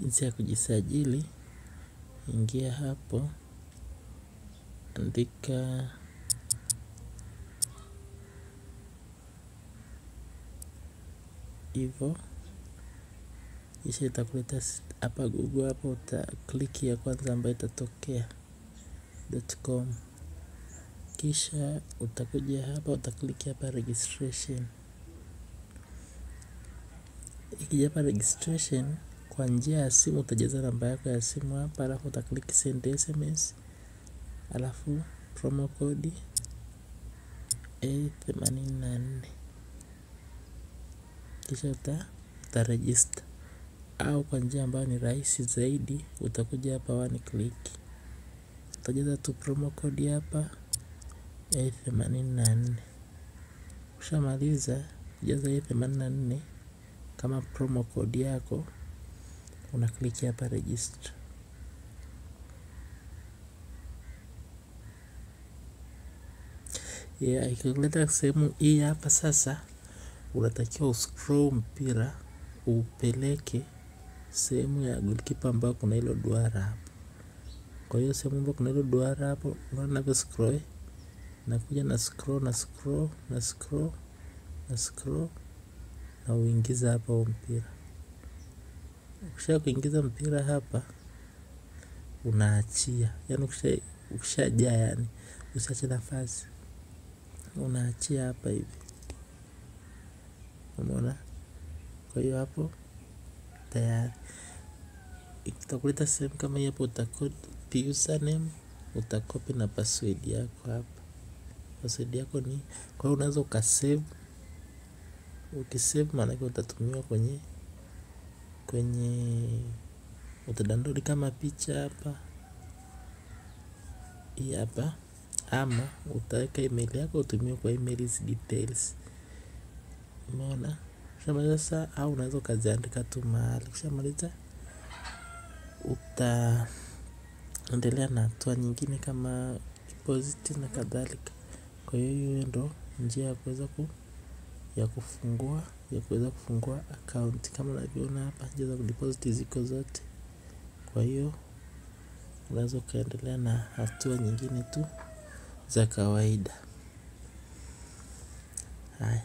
Jinsi ya kujisajili, ingia hapo, andika hivyo, kisha itakuleta hapa Google. Hapo utaklik ya kwanza ambayo itatokea .com, kisha utakuja hapa, utaklik hapa registration. Ikija hapa registration, kwa njia ya simu utajaza namba yako ya simu hapa, alafu utaklik send SMS, alafu promo code A84, kisha utaregister. Au kwa njia ambayo ni rahisi zaidi, utakuja hapa one click, utajaza tu promo code hapa A84. Ukishamaliza kujaza A84 kama promo code yako, una click hapa register. Ikikuleta sehemu hii hapa sasa, unatakiwa uscroll mpira upeleke sehemu ya goalkeeper ambao kuna hilo duara hapo. Kwa hiyo sehemu ambapo kuna hilo duara hapo, unaona navyo scroll, nakuja na scroll na uingiza hapa mpira. Ukisha kuingiza mpira hapa, unaachia. Yaani ukishajaa, yani usiache nafasi, unaachia hapa hivi. Umeona? Kwa hiyo hapo tayari. Itakuleta sehemu kama hii hapo, utakopi username, utakopi na password yako hapa. Password yako ni, kwa hiyo unaweza ukasave. Ukisave maana yake utatumiwa kwenye utadownload kama picha hapa. Hii hapa, ama utaweka email yako utumie kwa email details. Umeona? Ukishamaliza sasa, au unaweza ukaziandika tu mahali. Ukishamaliza utaendelea na hatua nyingine kama deposit na kadhalika. Kwa hiyo ndo njia ya kuweza kufungua account. Kama unavyoona hapa, njia za kudeposit ziko zote. Kwa hiyo unaweza ukaendelea na hatua nyingine tu za kawaida. Haya.